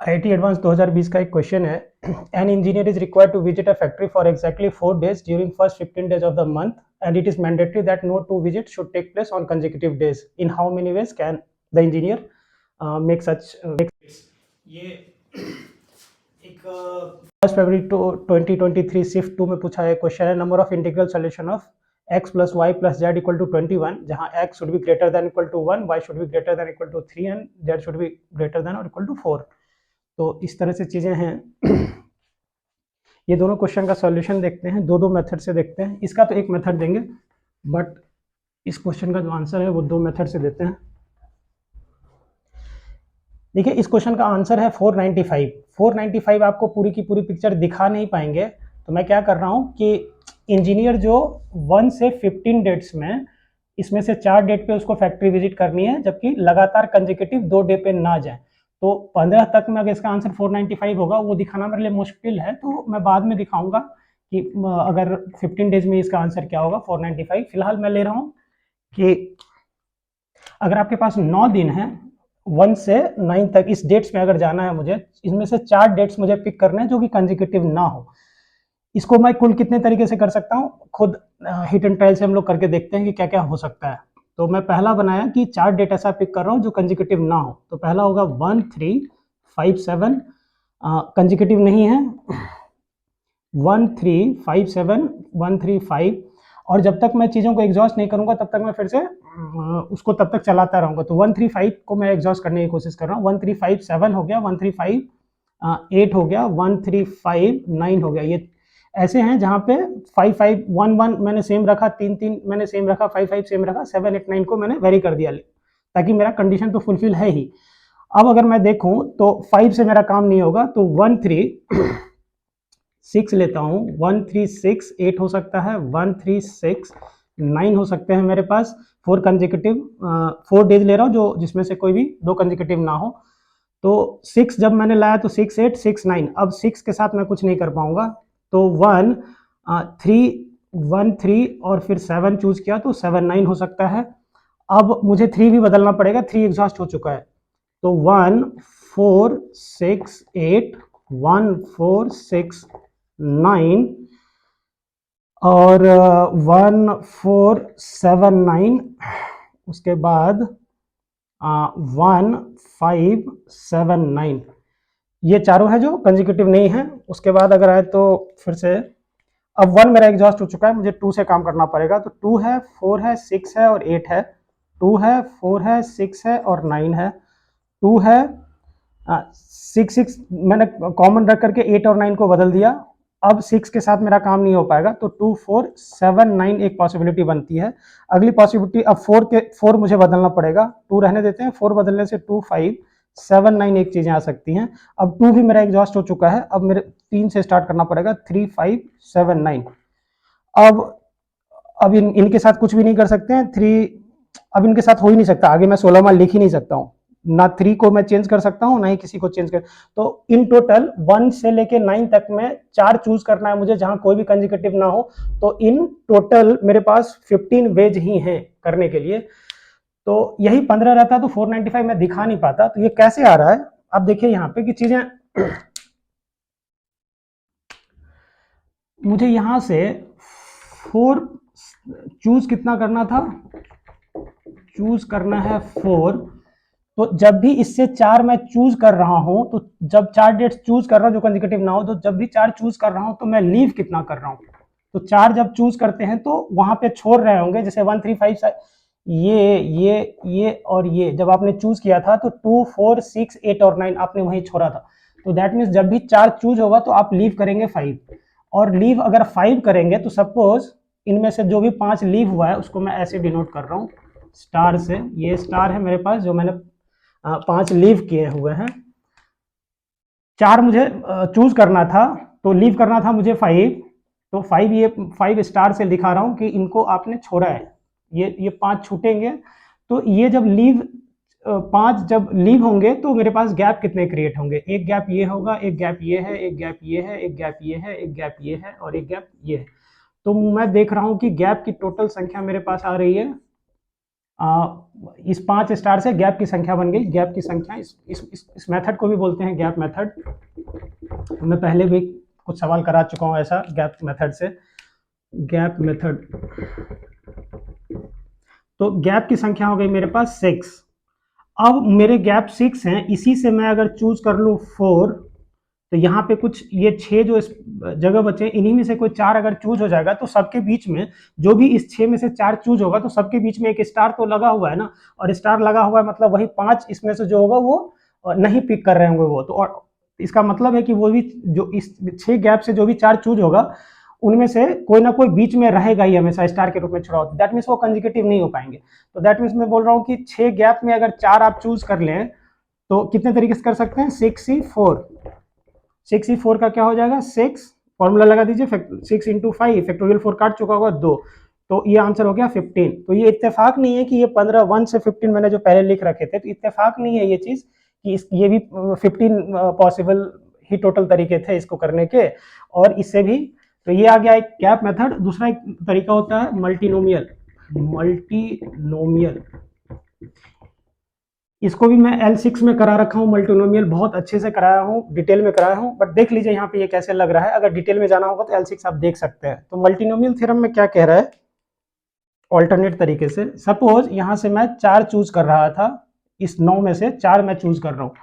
IIT advance 2020 का एक question है। An engineer is required to visit a factory for exactly 4 days during first 15 days of the month and it is mandatory that no two visit should take place on consecutive days. In how many ways can the engineer make such ये एक first फरवरी 2023 shift 2 में पूछा है question है। Number of integral solution of x plus y plus z equal to 21, जहाँ x should be greater than equal to 1, y should be greater than equal to 3 and z should be greater than or equal to 4। तो इस तरह से चीज़ें हैं। ये दोनों question का सॉल्यूशन देखते हैं, दो मेथड से देखते हैं। इसका तो एक मेथड देंगे, बट इस क्वेश्चन का जो आंसर है वो दो मेथड से देते हैं। देखिए, इस क्वेश्चन का आंसर है 495। 495 आपको पूरी की पूरी पिक्चर दिखा नहीं पाएंगे, तो मैं क्या कर रहा हूँ कि इंजीनियर जो 1 से 15 डेट्स में, इसमें से 4 डेट पे उसको फैक्ट्री विजिट करनी है, जबकि लगातार कंसेक्यूटिव 2 डे पे ना जाए। तो 15 तक में अगर इसका आंसर 495 होगा, वो दिखाना मेरे लिए मुश्किल है, तो मैं बाद में दिखाऊंगा कि अगर 15 डेज में इसका आंसर क्या होगा 495। फिलहाल मैं ले रहा हूँ कि अगर आपके पास 9 दिन है 1 से 9 तक, इस डेट्स में अगर जाना है मुझे, इसमें से 4 डेट्स मुझे पिक करने हैं जो कि कंसेक्यूटिव ना हो। इसको मैं कुल कितने तरीके से कर सकता हूँ, खुद हिट एंड ट्रायल से हम लोग करके देखते हैं कि क्या क्या हो सकता है। तो मैं पहला बनाया कि 4 डेट ऐसा पिक कर रहा हूँ जो कंसेक्यूटिव ना हो। तो पहला होगा 1 3 5 7, कंसेक्यूटिव नहीं है। 1 3 5 7 1 3 5, और जब तक मैं चीज़ों को एग्जॉस्ट नहीं करूंगा तब तक मैं फिर से उसको तब तक चलाता रहूंगा। तो 1 3 5 को मैं एग्जॉस्ट करने की कोशिश कर रहा हूँ। 1 3 5 7 हो गया, 1 3 5 8 हो गया, 1 3 5 9 हो गया। ये ऐसे हैं जहाँ पे 5 5 1 1 मैंने सेम रखा, 3 3 मैंने सेम रखा, 5 5 सेम रखा, 7 8 9 को मैंने वेरी कर दिया, ताकि मेरा कंडीशन तो फुलफिल है ही। अब अगर मैं देखूं तो 5 से मेरा काम नहीं होगा, तो 1 3 6 लेता हूँ। 1 3 6 8 हो सकता है, 1 3 6 9 हो सकते हैं मेरे पास। 4 कंसेक्यूटिव 4 डेज ले रहा हूँ जो जिसमें से कोई भी 2 कंसेक्यूटिव ना हो। तो 6 जब मैंने लाया तो 6 8 6 9। अब 6 के साथ मैं कुछ नहीं कर पाऊंगा, तो 1 3 1 3 और फिर 7 चूज किया, तो 7 9 हो सकता है। अब मुझे 3 भी बदलना पड़ेगा, 3 एग्जॉस्ट हो चुका है। तो 1 4 6 8 1 4 6 9 और 1 4 7 9, उसके बाद 1 5 7 9। ये चारों है जो कंसेक्यूटिव नहीं है। उसके बाद अगर आए तो फिर से, अब 1 मेरा एग्जॉस्ट हो चुका है, मुझे 2 से काम करना पड़ेगा। तो 2 है, 4 है, 6 है और 8 है। 2 है, 4 है, 6 है और 9 है। 2 है, 6 6 मैंने कॉमन रख करके 8 और 9 को बदल दिया। अब 6 के साथ मेरा काम नहीं हो पाएगा, तो 2 4 7 9 एक पॉसिबिलिटी बनती है। अगली पॉसिबिलिटी, अब 4 मुझे बदलना पड़ेगा, 2 रहने देते हैं, 4 बदलने से 2 5 7 9 एक चीजें आ सकती हैं। अब 2 भी मेरा एग्जॉस्ट हो चुका है, अब मेरे 3 से स्टार्ट करना पड़ेगा, 3 5 7 9। अब इनके साथ कुछ भी नहीं कर सकते हैं। 3 अब इनके साथ हो ही नहीं सकता, आगे मैं 16 मान लिख ही नहीं सकता हूँ ना। 3 को मैं चेंज कर सकता हूँ, ना ही किसी को चेंज कर। तो इन टोटल 1 से लेके 9 तक में 4 चूज करना है मुझे, जहां कोई भी कंसेक्यूटिव ना हो। तो इन टोटल मेरे पास 15 वेज ही हैं करने के लिए। तो यही 15 रहता तो 495 मैं दिखा नहीं पाता। तो ये कैसे आ रहा है, आप देखिए यहाँ पे कि चीजें मुझे यहां से 4 चूज कितना करना था, चूज करना है 4। तो जब भी इससे 4 मैं चूज कर रहा हूं, तो जब 4 डेट्स चूज कर रहा हूं जो कंसेक्यूटिव ना हो, तो जब भी 4 चूज कर रहा हूं तो मैं लीव कितना कर रहा हूं। तो 4 जब चूज करते हैं तो वहां पे छोड़ रहे होंगे, जैसे 1 3 5 ये और ये जब आपने चूज किया था, तो 2 4 6 8 और 9 आपने वहीं छोड़ा था। तो दैट मीन्स जब भी 4 चूज होगा तो आप लीव करेंगे 5। और लीव अगर 5 करेंगे तो सपोज इनमें से जो भी 5 लीव हुआ है उसको मैं ऐसे डिनोट कर रहा हूँ स्टार से। ये स्टार है मेरे पास, जो मैंने 5 लीव किए हुए हैं। 4 मुझे चूज करना था, तो लीव करना था मुझे 5। तो 5, ये 5 स्टार से दिखा रहा हूं कि इनको आपने छोड़ा है। ये 5 छूटेंगे। तो ये जब लीव 5 जब लीव होंगे तो मेरे पास गैप कितने क्रिएट होंगे, एक गैप ये होगा, एक गैप ये है, एक गैप ये है, एक गैप ये है, एक गैप ये है और एक गैप ये है। तो मैं देख रहा हूं कि गैप की टोटल संख्या मेरे पास आ रही है इस 5 स्टार से गैप की संख्या बन गई। गैप की संख्या इस मेथड को भी बोलते हैं गैप मेथड। मैं पहले भी कुछ सवाल करा चुका हूँ ऐसा गैप मेथड से। गैप मेथड, तो गैप की संख्या हो गई मेरे पास 6। अब मेरे गैप 6 हैं, इसी से मैं अगर चूज कर लूँ 4, तो यहाँ पे कुछ ये 6 जो इस जगह बचे, इन्हीं में से कोई 4 अगर चूज हो जाएगा तो सबके बीच में जो भी इस 6 में से 4 चूज होगा तो सबके बीच में एक स्टार तो लगा हुआ है ना, और स्टार लगा हुआ है मतलब वही 5 इसमें से जो होगा वो नहीं पिक कर रहे होंगे वो, तो और इसका मतलब है कि वो भी जो इस 6 गैप से जो भी 4 चूज होगा उनमें से कोई ना कोई बीच में रहेगा ही हमेशा स्टार के रूप में छुड़ा होता है। दैट मीन्स वो कंजिक्यूटिव नहीं हो पाएंगे। तो दैट मीन्स मैं बोल रहा हूँ कि 6 गैप में अगर 4 आप चूज कर लें तो कितने तरीके से कर सकते हैं, 6e4। 6e4 का क्या हो जाएगा, 6 फॉर्मूला लगा दीजिए, 6 इंटू 5, फैक्टोरियल 4 काट चुका होगा 2, तो ये आंसर हो गया 15। तो ये इत्तेफाक नहीं है कि ये 15 1 से 15 मैंने जो पहले लिख रखे थे, तो इत्तेफाक नहीं है ये चीज कि ये भी 15 पॉसिबल ही टोटल तरीके थे इसको करने के, और इससे भी। तो ये आ गया एक गैप मेथड। दूसरा एक तरीका होता है मल्टीनोमियल। मल्टीनोमियल, इसको भी मैं L6 में करा रखा हूँ, मल्टीनोमियल बहुत अच्छे से कराया हूँ, डिटेल में कराया हूँ, बट देख लीजिए यहाँ पे ये कैसे लग रहा है। अगर डिटेल में जाना होगा तो L6 आप देख सकते हैं। तो मल्टीनोमियल थ्योरम में क्या कह रहा है, ऑल्टरनेट तरीके से, सपोज यहाँ से मैं 4 चूज कर रहा था, इस 9 में से 4 मैं चूज कर रहा हूँ,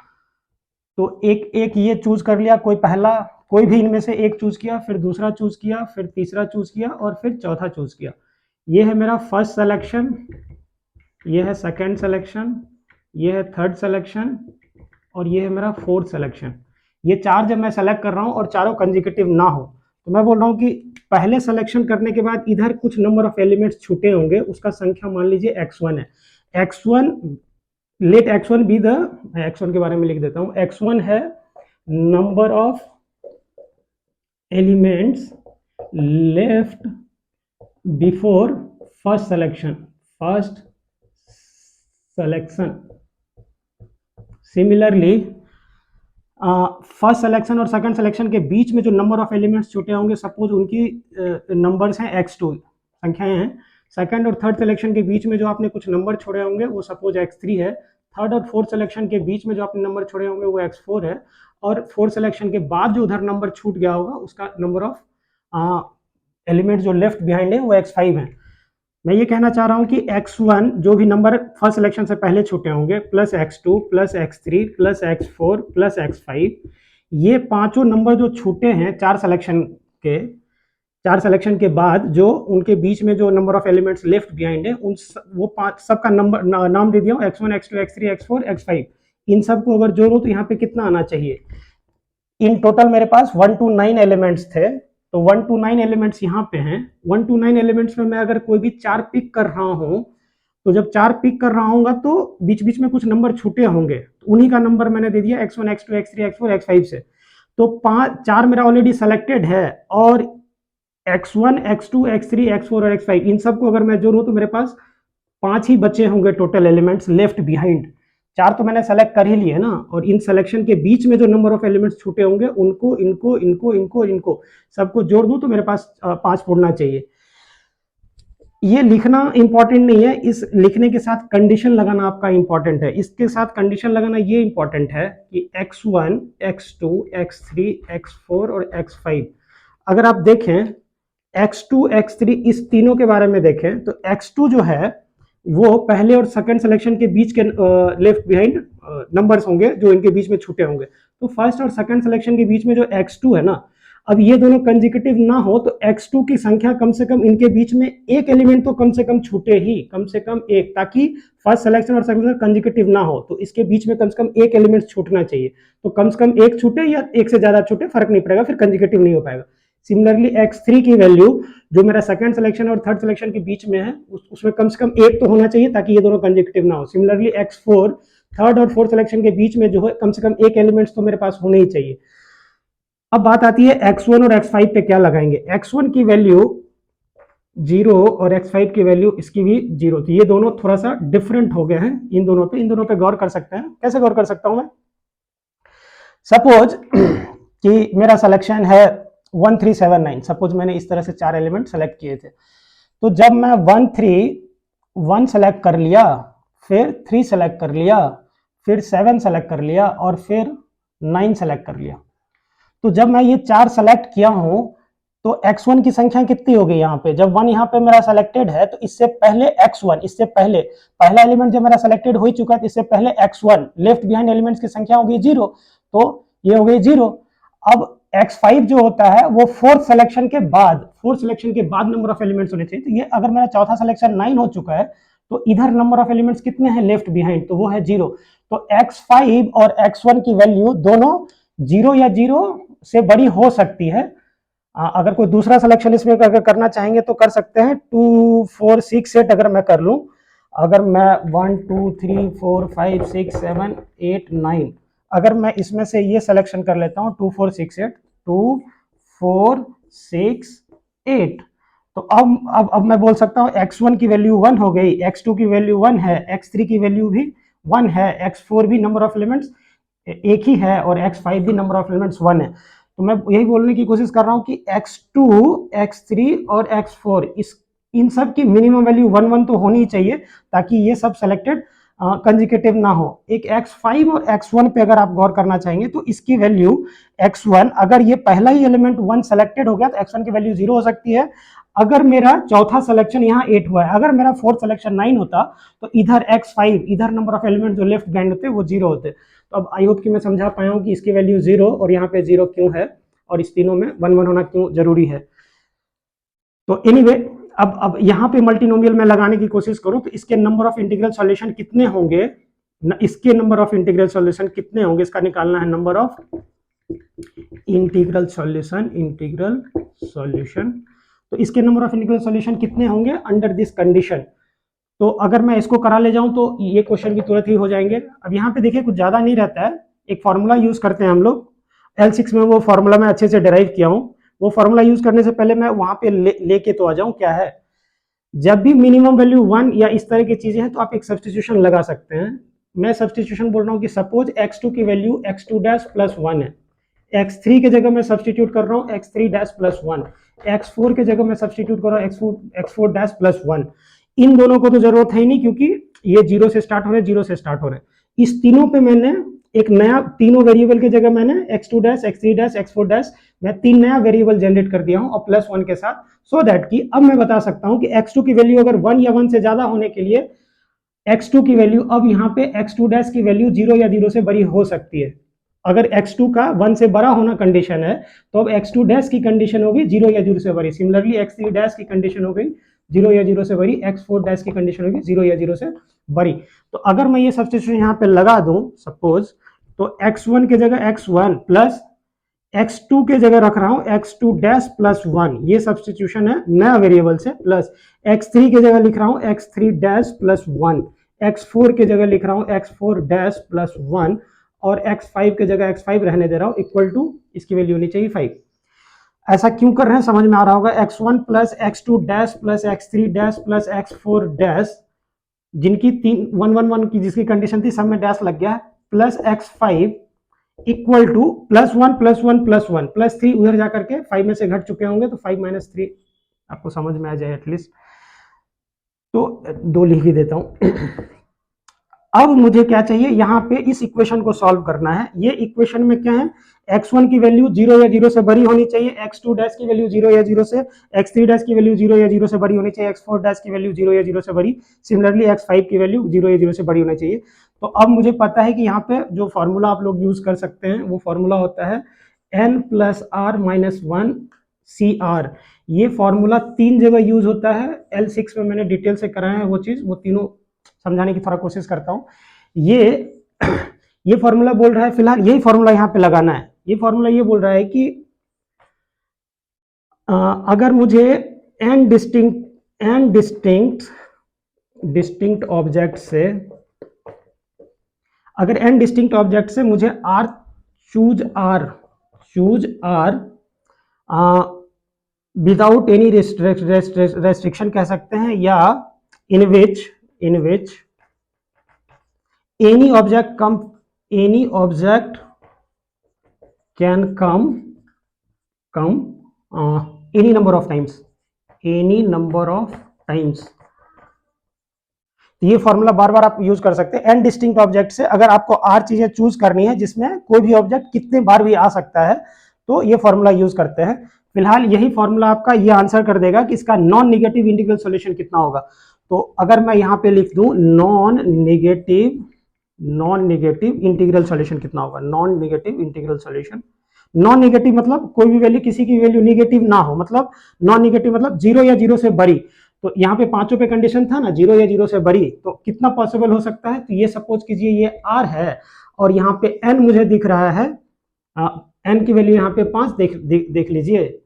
तो एक एक ये चूज कर लिया, कोई पहला कोई भी इनमें से एक चूज किया, फिर दूसरा चूज किया, फिर तीसरा चूज किया, और फिर चौथा चूज किया। ये है मेरा फर्स्ट सिलेक्शन, ये है सेकंड सिलेक्शन, ये है थर्ड सिलेक्शन, और ये है मेरा फोर्थ सिलेक्शन। ये 4 जब मैं सेलेक्ट कर रहा हूँ और चारों कंजिक्यूटिव ना हो, तो मैं बोल रहा हूँ कि पहले सिलेक्शन करने के बाद इधर कुछ नंबर ऑफ एलिमेंट्स छूटे होंगे, उसका संख्या मान लीजिए x1 है। x1, late x1 be the, x1 के बारे में लिख देता हूँ, x1 है number of elements left before first selection. First selection, similarly first selection और सेकंड सिलेक्शन के बीच में जो नंबर ऑफ एलिमेंट्स छूटे होंगे, सपोज उनकी नंबर्स हैं x2, संख्याएं हैं। सेकंड और थर्ड सिलेक्शन के बीच में जो आपने कुछ नंबर छोड़े होंगे वो सपोज x3 है। थर्ड और फोर्थ सिलेक्शन के बीच में जो आपने नंबर छोड़े होंगे वो x4 है, और फोर्थ सिलेक्शन के बाद जो उधर नंबर छूट गया होगा उसका नंबर ऑफ एलिमेंट जो लेफ्ट बिहाइंड है वो x5 है। मैं ये कहना चाह रहा हूं कि x1 जो भी नंबर फर्स्ट सिलेक्शन से पहले छूटे होंगे, plus x2 plus x3 plus x4 plus x5, ये पांचों नंबर जो छूटे हैं 4 सिलेक्शन के बाद, जो उनके बीच में जो number of elements left behind है, उन वो 5 सबका नंबर नाम दे दिया हूं, x1 x2 x3 x4 x5। इन सबको अगर जोड़ो तो यहाँ पे कितना आना चाहिए, इन टोटल मेरे पास 1 to 9 एलिमेंट्स थे, तो 1 to 9 एलिमेंट्स यहाँ पे हैं। 1 to 9 एलिमेंट्स में मैं अगर कोई भी 4 पिक कर रहा हूँ, तो जब 4 पिक कर रहा हूँ तो बीच बीच में कुछ नंबर छूटे होंगे, तो उन्हीं का नंबर मैंने दे दिया x1 x2 x3 x4 x5 से। तो 4 मेरा ऑलरेडी सेलेक्टेड है, और x1 x2 x3 x4 और x5 इन सबको अगर मैं जोड़ूं तो मेरे पास 5 ही बचे होंगे टोटल एलिमेंट्स लेफ्ट बिहाइंड। 4 तो मैंने सेलेक्ट कर ही लिए ना, और इन सिलेक्शन के बीच में जो नंबर ऑफ एलिमेंट्स छूटे होंगे उनको इनको इनको इनको इनको सबको जोड़ दूं तो मेरे पास 5 पूर्णा चाहिए। ये लिखना इंपॉर्टेंट नहीं है, इस लिखने के साथ कंडीशन लगाना आपका इंपॉर्टेंट है। इसके साथ कंडीशन लगाना ये इंपॉर्टेंट है कि x1 x2 x3 x4 और x5, अगर आप देखें x2 x3 इस तीनों के बारे में देखें, तो x2 जो है वो पहले और सेकंड सिलेक्शन के बीच के लेफ्ट बिहाइंड नंबर्स होंगे जो इनके बीच में छूटे होंगे। तो फर्स्ट और सेकंड सिलेक्शन के बीच में जो x2 है ना, अब ये दोनों कंजिक्यूटिव ना हो तो x2 की संख्या कम से कम इनके बीच में एक एलिमेंट तो कम से कम छूटे ही, कम से कम एक, ताकि फर्स्ट सिलेक्शन और सेकंड कंजिक्यूटिव ना हो तो इसके बीच में कम से कम एक एलिमेंट छूटना चाहिए। तो कम से कम एक छूटे या एक से ज्यादा छूटे फर्क नहीं पड़ेगा, फिर कंजिक्यूटिव नहीं हो पाएगा। सिमिलरली x3 की वैल्यू जो मेरा सेकंड सिलेक्शन और थर्ड सिलेक्शन के बीच में है उसमें कम से कम एक तो होना चाहिए ताकि ये दोनों कंजिक्यूटिव ना हो। सिमिलरली x4 थर्ड और फोर्थ सिलेक्शन के बीच में जो है कम से कम एक एलिमेंट्स तो मेरे पास होने ही चाहिए। अब बात आती है x1 और x5 पे क्या लगाएंगे। x1 की वैल्यू 0 और x5 की वैल्यू इसकी भी 0, तो ये दोनों थोड़ा सा डिफरेंट हो गए हैं। इन दोनों पे गौर कर सकते हैं। कैसे गौर कर सकता हूं मैं, सपोज कि मेरा सिलेक्शन है 1 3 7 9, सपोज मैंने इस तरह से 4 एलिमेंट सेलेक्ट किए थे, तो जब मैं 1 3 1 सेलेक्ट कर लिया, फिर 3 सेलेक्ट कर लिया, फिर 7 सेलेक्ट कर लिया और फिर 9 सेलेक्ट कर लिया। तो जब मैं ये 4 सेलेक्ट किया हूं तो x1 की संख्या कितनी हो गई यहाँ पे, जब 1 यहाँ पे मेरा सेलेक्टेड है तो इससे पहले x1, इससे पहले पहला एलिमेंट जब मेरा सेलेक्टेड हो ही चुका है तो इससे पहले x1 लेफ्ट बिहाइंड एलिमेंट्स की संख्या हो गई 0, तो ये हो गई 0। अब x5 जो होता है वो फोर्थ सिलेक्शन के बाद नंबर ऑफ एलिमेंट्स होने चाहिए। तो ये अगर मेरा चौथा सिलेक्शन 9 हो चुका है तो इधर नंबर ऑफ एलिमेंट्स कितने हैं लेफ्ट बिहाइंड, तो वो है 0। तो x5 और x1 की वैल्यू दोनों 0 या 0 से बड़ी हो सकती है। अगर कोई दूसरा सिलेक्शन इसमें अगर करना चाहेंगे तो कर सकते हैं। 2 4 6 8 अगर मैं कर लूं, अगर मैं 1 2 3 4 5 6 7 8 9 अगर मैं इसमें से ये सिलेक्शन कर लेता हूं 2 4 6 8 2 4 6 8, तो अब मैं बोल सकता हूं x1 की वैल्यू 1 हो गई, x2 की वैल्यू 1 है, x3 की वैल्यू भी 1 है, x4 भी नंबर ऑफ एलिमेंट्स एक ही है और x5 भी नंबर ऑफ एलिमेंट्स 1 है। तो मैं यही बोलने की कोशिश कर रहा हूं कि x2 x3 और x4 इन सब की मिनिमम वैल्यू 1 1 तो होनी ही चाहिए ताकि ये सब सेलेक्टेड कंजिकेटिव ना हो। एक x5 और x1 पे अगर आप गौर करना चाहेंगे तो इसकी वैल्यू x1, अगर ये पहला ही एलिमेंट 1 सेलेक्टेड हो गया तो x1 की वैल्यू 0 हो सकती है। अगर मेरा चौथा सिलेक्शन यहाँ 8 हुआ है, अगर मेरा फोर्थ सिलेक्शन 9 होता तो इधर x5 इधर नंबर ऑफ एलिमेंट जो लेफ्ट बिहाइंड होते वो 0 होते। तो अब आई होप कि मैं समझा पाया हूं कि इसकी वैल्यू 0 और यहाँ पे 0 क्यों है और इस तीनों में 1 1 होना क्यों जरूरी है। तो एनीवे अब यहाँ पे मल्टीनोमियल में लगाने की कोशिश करूं तो इसके नंबर ऑफ इंटीग्रल सॉल्यूशन कितने होंगे, इसके नंबर ऑफ इंटीग्रल सॉल्यूशन कितने होंगे इसका निकालना है, नंबर ऑफ इंटीग्रल सॉल्यूशन। तो इसके नंबर ऑफ इंटीग्रल सॉल्यूशन कितने होंगे अंडर दिस कंडीशन। तो अगर मैं इसको करा ले जाऊं तो ये क्वेश्चन भी तुरंत ही हो जाएंगे। अब यहाँ पे देखिए कुछ ज्यादा नहीं रहता है, एक फॉर्मूला यूज करते हैं हम लोग L6 में, वो फॉर्मूला मैं अच्छे से डिराइव किया हूं। वो फॉर्मूला यूज करने से पहले मैं वहां पे लेके तो आ जाऊं, क्या है, जब भी मिनिमम वैल्यू 1 या इस तरह की चीजें हैं तो आप एक सब्स्टिट्यूशन लगा सकते हैं। मैं सब्स्टिट्यूशन बोल रहा हूं कि सपोज x2 की वैल्यू x2 डैश प्लस 1 है, x3 के जगह मैं सब्स्टिट्यूट कर रहा हूं x3 डैश प्लस 1, x4 के जगह मैं सब्स्टिट्यूट कर रहा हूं x4 डैश प्लस 1। इन दोनों को तो जरूरत है ही नहीं क्योंकि ये 0 से स्टार्ट हो रहे हैं, 0 से स्टार्ट हो रहे हैं। इस तीनों पे मैंने एक नया, तीनों वेरिएबल की जगह मैंने x2 dash x3 dash x4 dash मैं 3 नया वेरिएबल जनरेट कर दिया हूं और प्लस 1 के साथ, सो दैट कि अब मैं बता सकता हूं कि x2 की वैल्यू अगर 1 या 1 से ज्यादा होने के लिए x2 की वैल्यू, अब यहाँ पे x2 डैश की वैल्यू 0 या 0 से बड़ी हो सकती है। अगर x2 का 1 से बड़ा होना कंडीशन है तो अब x2 डैश की कंडीशन होगी 0 या 0 से बड़ी। सिमिलरली x3 डैश की कंडीशन हो गई 0 या 0 से बड़ी, x4 डैश की कंडीशन होगी 0 या 0 से बड़ी। तो अगर मैं ये सब्स्टिट्यूशन यहाँ पे लगा दूं सपोज, तो x1 के जगह x1 प्लस x2 के जगह रख रहा हूं x2 डैश प्लस 1, ये सब्स्टिट्यूशन है नया वेरिएबल से, प्लस x3 के जगह लिख रहा हूं x3 डैश प्लस 1, x4 के जगह लिख रहा हूं x4 डैश प्लस 1 और x5 के जगह x5 रहने दे रहा हूं इक्वल टू, इसकी वैल्यू होनी चाहिए 5। ऐसा क्यों कर रहे हैं समझ में आ रहा होगा। x1 plus x2 dash plus x3 dash plus x4 dash, जिनकी 1 1 1 की जिसकी कंडीशन थी सब में डैश लग गया, plus x5 equal two plus 1 plus 1 plus 1 plus 3 उधर जाकर के 5 में से घट चुके होंगे तो 5 माइनस 3 आपको समझ में आ जाए एटलीस्ट, तो 2 लिख ही देता हूं। अब मुझे क्या चाहिए, यहाँ पे इस इक्वेशन को सॉल्व करना है। ये इक्वेशन में क्या है, x1 की वैल्यू 0 या 0 से बड़ी होनी चाहिए, x2 डैश की वैल्यू 0 या 0 से, x3 डैश की वैल्यू 0 या 0 से बड़ी होनी चाहिए, x4 डैश की वैल्यू 0 या 0 से बड़ी, सिमिलरली x5 की वैल्यू 0 या 0 से बड़ी होनी चाहिए। तो अब मुझे पता है कि यहाँ पे जो फॉर्मूला आप लोग यूज कर सकते हैं वो फॉर्मूला होता है n plus r minus 1 C r. ये फॉर्मूला 3 जगह यूज होता है, L6 में मैंने डिटेल से कराया है वो चीज, वो तीनों समझाने की थोड़ा कोशिश करता हूं। ये फॉर्मूला बोल रहा है, फिलहाल यही फॉर्मूला यहां पे लगाना है। ये फॉर्मूला ये बोल रहा है कि अगर मुझे n डिस्टिंक्ट ऑब्जेक्ट से, अगर n डिस्टिंक्ट ऑब्जेक्ट से मुझे choose r without any restriction कह सकते हैं, या इन विच any object can come any number of times तो ये फॉर्मूला बार बार आप यूज कर सकते हैं। एन डिस्टिंक्ट ऑब्जेक्ट से अगर आपको आर चीजें चूज करनी है जिसमें कोई भी ऑब्जेक्ट कितने बार भी आ सकता है, तो ये फॉर्मूला यूज करते हैं। फिलहाल यही फॉर्मूला आपका ये आंसर कर देगा कि इसका नॉन निगेटिव इंटीग्रल सॉल्यूशन कितना होगा। तो अगर मैं यहाँ पे लिख दूं नॉन निगेटिव इंटीग्रल सॉल्यूशन कितना होगा, non negative integral solution. Non negative मतलब कोई भी वैल्यू, किसी की वैल्यू निगेटिव ना हो, मतलब नॉन निगेटिव मतलब जीरो या जीरो से बड़ी। तो यहाँ पे पांचों पे कंडीशन था ना, जीरो या जीरो से बड़ी, तो कितना पॉसिबल हो सकता है। तो ये सपोज कीजिए ये आर है और यहाँ पे एन मुझे दिख रहा है, एन की वैल्यू यहाँ पे 5 देख लीजिए,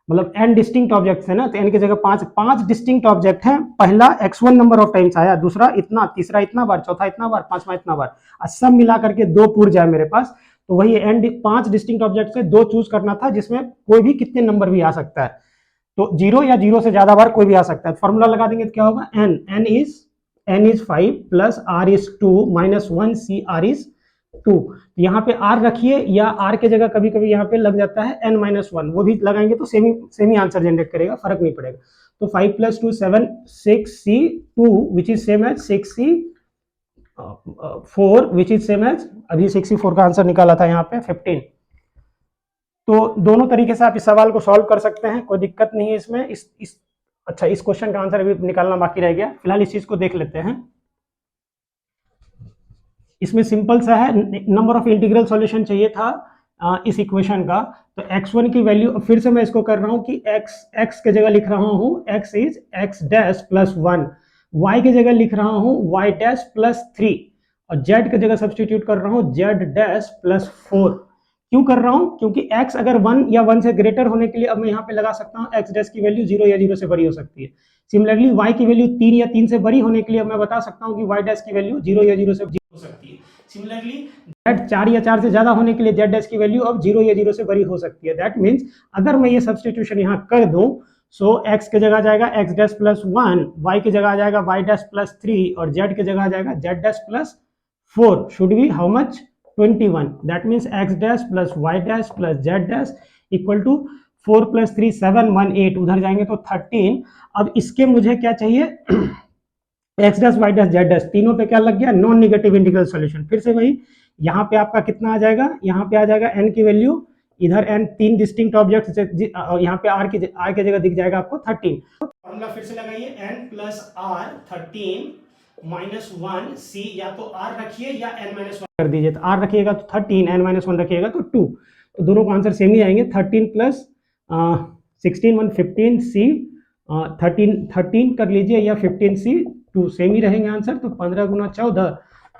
मतलब एन डिस्टिंक्ट ऑब्जेक्ट्स है ना, तो एन की जगह 5 डिस्टिंक्ट ऑब्जेक्ट हैं। पहला x1 नंबर ऑफ टाइम्स आया, दूसरा इतना, तीसरा इतना बार, चौथा इतना बार, पांचवा इतना बार, सब मिला करके 2 पूर जाए मेरे पास। तो वही एन 5 डिस्टिंक्ट ऑब्जेक्ट से 2 चूज करना था जिसमें कोई भी कितने नंबर भी आ सकता है। तो जीरो या जीरो से ज्यादा बार कोई भी आ सकता है। फॉर्मूला लगा देंगे तो क्या होगा, n is 5 plus r is 2 minus 1 C r is 2। यहाँ पे आर रखिए या आर के जगह कभी कभी यहाँ पे लग जाता है n माइनस 1, वो भी लगाएंगे तो सेमी आंसर जनरेट करेगा, फर्क नहीं पड़ेगा। तो 5 प्लस 2 7 6c 2 which is same as 6c 4 which is same as, अभी 6c4 का आंसर निकाला था यहाँ पे 15। तो दोनों तरीके से आप इस सवाल को सॉल्व कर सकते हैं, कोई दिक्कत नहीं है इसमें। अच्छा, इस क्वेश्चन का आंसर अभी निकालना बाकी रह गया। फिलहाल इस चीज को देख लेते हैं। इसमें सिंपल सा है, नंबर ऑफ इंटीग्रल सॉल्यूशन चाहिए था इस इक्वेशन का। तो x1 की वैल्यू, फिर से मैं इसको कर रहा हूं कि x के जगह लिख रहा हूं x is x dash plus 1, y की जगह लिख रहा हूं y डैश प्लस 3 और z की जगह सब्सटीट्यूट कर रहा हूं z डैश प्लस 4। क्यों कर रहा हूं, क्योंकि x अगर 1 या 1 से ग्रेटर होने के लिए अब मैं यहाँ पे लगा सकता हूँ x डैश की वैल्यू 0 या 0 से बड़ी हो सकती है। सिमिलरली y की वैल्यू 3 या 3 से बड़ी होने के लिए अब मैं बता सकता हूँ कि y डैश की वैल्यू 0 या 0 से हो सकती है। सिमिलरली z 4 या 4 से ज्यादा होने के लिए z डैश की वैल्यू अब 0 या 0 से बड़ी हो सकती है। दैट मीन्स अगर मैं ये सब्सटीट्यूशन यहाँ कर दूं, सो x के जगह आ जाएगा x डैश प्लस 1, y की जगह आ जाएगा y डैश प्लस 3 और z की जगह आ जाएगा z dash plus 4 should be how much 21। That means x dash plus y dash plus z dash equal to 4 प्लस 3 7 1 8, उधर जाएंगे तो 13। अब इसके मुझे क्या चाहिए, x dash y dash z dash, तीनों पे क्या लग गया, नॉन निगेटिव इंटीग्रल सॉल्यूशन। फिर से वही, यहाँ पे आपका कितना आ जाएगा, यहाँ पे आ जाएगा n की वैल्यू, इधर n 3 डिस्टिंक्ट ऑब्जेक्ट्स, यहाँ पे r की जगह दिख जाएगा आपको 13। फॉर्मूला फिर से लगाइए, n plus r 13 minus 1 c, या तो r रखिए या n माइनस 1 कर दीजिए। तो r रखिएगा तो 13, n माइनस 1 रखिएगा तो 2, तो दोनों का आंसर सेम ही आएंगे। 13 प्लस 16 1 15 c, 13 कर लीजिए या 15 c 2, सेम ही रहेंगे आंसर। तो 15 गुना 14,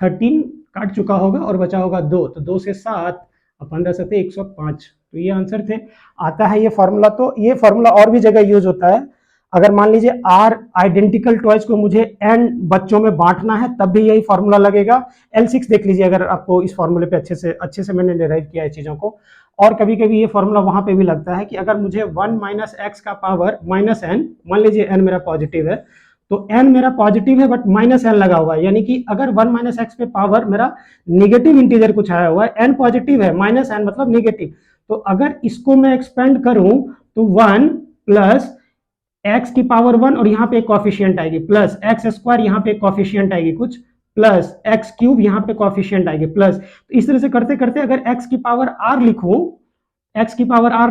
13 काट चुका होगा और बचा होगा 2, तो 2 से 7 और 15 से 105, तो ये आंसर थे। आता है ये फॉर्मूला, तो ये फॉर्मूला और भी जगह यूज होता है। अगर मान लीजिए आर आइडेंटिकल टॉयज को मुझे एन बच्चों में बांटना है तब भी यही फॉर्मूला लगेगा। L6 देख लीजिए अगर आपको इस फॉर्मूले पे अच्छे से मैंने डिराइव किया है चीजों को। और कभी कभी ये फॉर्मूला वहां पे भी लगता है कि अगर मुझे 1 माइनस एक्स का पावर माइनस एन, मान लीजिए एन मेरा पॉजिटिव है, तो एन मेरा पॉजिटिव है बट माइनस एन लगा हुआ है, यानी कि अगर 1 माइनस एक्स पे पावर मेरा निगेटिव इंटीजर कुछ आया हुआ है, एन पॉजिटिव है, माइनस एन मतलब निगेटिव, तो अगर इसको मैं एक्सपेंड करूं तो 1 प्लस एक्स की पावर 1 और यहाँ पे एक कॉफिशियंट आएगी, प्लस एक्स स्क्वायर, यहाँ पे एक कॉफिशियंट आएगी कुछ, प्लस एक्स क्यूब, यहाँ पे कॉफिशियंट आएगी प्लस। तो इस तरह से करते करते अगर एक्स की पावर आर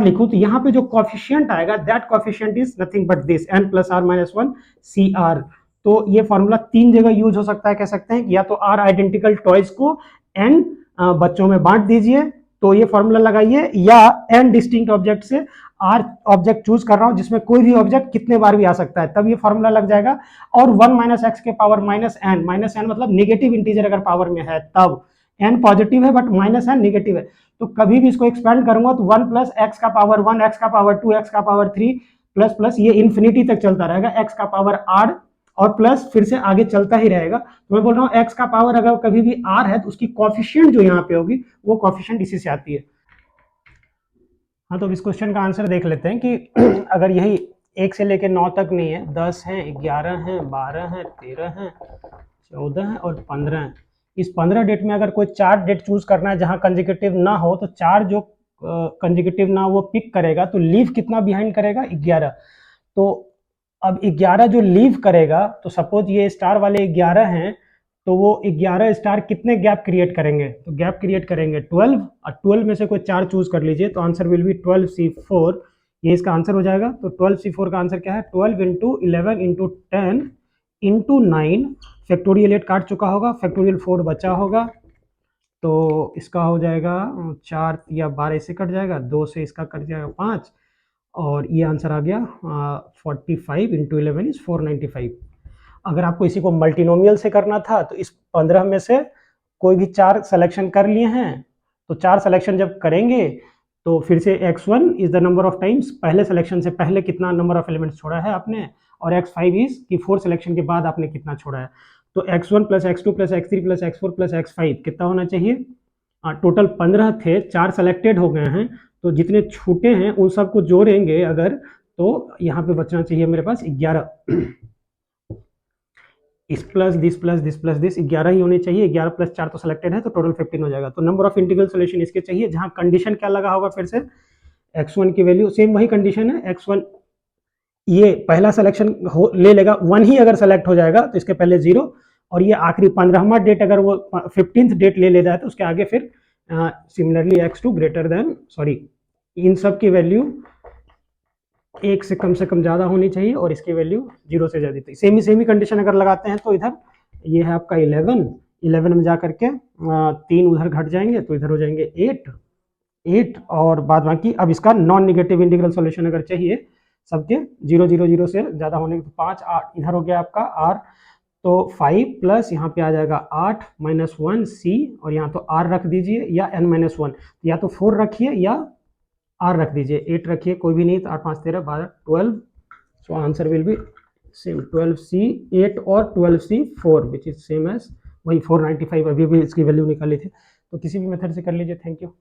लिखूं तो यहाँ पे जो कॉफिशियंट आएगा that coefficient is nothing but this n plus r minus 1 C r. तो ये फॉर्मूला 3 जगह यूज हो सकता है, कह सकते हैं कि या तो आर आइडेंटिकल टॉयज को एन बच्चों में बांट दीजिए, तो ये फॉर्मूला लगाइए, या एन डिस्टिंक्ट ऑब्जेक्ट से आर ऑब्जेक्ट चूज कर रहा हूं जिसमें कोई भी ऑब्जेक्ट कितने बार भी आ सकता है, तब ये फॉर्मूला लग जाएगा। और 1 माइनस एक्स के पावर माइनस एन मतलब नेगेटिव इंटीजर अगर पावर में है तब, एन पॉजिटिव है बट माइनस एन नेगेटिव है, तो कभी भी इसको एक्सपेंड करूंगा तो 1 प्लस एक्स का पावर 1, एक्स का पावर 2, एक्स का पावर 3 प्लस प्लस ये इन्फिनिटी तक चलता रहेगा, एक्स का पावर आर और प्लस फिर से आगे चलता ही रहेगा। तो मैं बोल रहा हूँ एक्स का पावर अगर कभी भी आर है तो उसकी कॉफिशियंट जो यहाँ पे होगी वो कॉफिशियंट इसी से आती है। हाँ, तो इस क्वेश्चन का आंसर देख लेते हैं कि अगर यही 1 से लेकर 9 तक नहीं है, 10 है, 11 है, 12 है, 13 है, 14 है और 15 है, इस 15 डेट में अगर कोई 4 डेट चूज करना है जहां कंजिक्यूटिव ना हो, तो 4 जो कंजिक्यूटिव ना वो पिक करेगा तो लीव कितना बिहाइंड करेगा, 11। तो अब 11 जो लीव करेगा, तो सपोज ये स्टार वाले 11 हैं, तो वो 11 स्टार कितने गैप क्रिएट करेंगे? तो गैप क्रिएट करेंगे 12, और 12 में से कोई 4 चूज कर लीजिए, तो आंसर विल बी 12C4। ये इसका आंसर हो जाएगा। तो 12C4 का आंसर क्या है? 12 इंटू 11 इंटू 10 इंटू 9, फैक्टोरियल 8 काट चुका होगा, फैक्टोरियल 4 बचा होगा, तो इसका हो जाएगा 4 या 12 से कट जाएगा, 2 से इसका कट जाएगा 5, और ये आंसर आ गया 45 इंटू 11 इज 495। अगर आपको इसी को मल्टीनोमियल से करना था, तो इस 15 में से कोई भी 4 सिलेक्शन कर लिए हैं, तो 4 सिलेक्शन जब करेंगे तो फिर से x1 is the number of times पहले सिलेक्शन से पहले कितना नंबर ऑफ एलिमेंट्स छोड़ा है आपने, और x5 इज कि 4 सिलेक्शन के बाद आपने कितना छोड़ा है। तो x1 plus x2 plus x3 plus x4 plus x5 कितना होना चाहिए? टोटल 15 थे, 4 सेलेक्टेड हो गए हैं, तो जितने छूटे हैं उन सबको जोड़ेंगे अगर, तो यहाँ पे बचना चाहिए मेरे पास 11। इस plus this plus this plus this 11 ही होने चाहिए, 11 प्लस 4 तो सिलेक्टेड है, तो टोटल 15 हो जाएगा। तो नंबर ऑफ इंटीग्रल सॉल्यूशन इसके चाहिए, जहां कंडीशन क्या लगा होगा? फिर से x1 की वैल्यू सेम वही कंडीशन है, x1 ये पहला सिलेक्शन ले लेगा, 1 ही अगर सेलेक्ट हो जाएगा तो इसके पहले 0, और ये आखिरी 15वां डेट अगर वो 15th डेट ले लेता है तो उसके आगे फिर similarly x2 greater than, sorry, इन सब की वैल्यू 1 से कम ज़्यादा होनी चाहिए, और इसकी वैल्यू 0 से ज़्यादा थी। सेमी कंडीशन अगर लगाते हैं तो इधर ये है आपका 11 में जा करके 3 उधर घट जाएंगे, तो इधर हो जाएंगे 8, और बाद बाकी अब इसका नॉन निगेटिव इंटीग्रल सॉल्यूशन अगर चाहिए सबके 0 0 0 से ज़्यादा होने के, तो 5 8 इधर हो गया आपका r, तो 5 प्लस यहाँ पे आ जाएगा 8 माइनस 1 c, और यहाँ तो r रख दीजिए या n-1, या तो 4 रखिए या r रख दीजिए, 8 रखिए, कोई भी नहीं, तो 8 5 13 12 12। So answer will be same 12C8 और 12C4 which is same as वही 495, अभी भी इसकी वैल्यू निकाली थी। तो किसी भी मेथड से कर लीजिए। Thank you.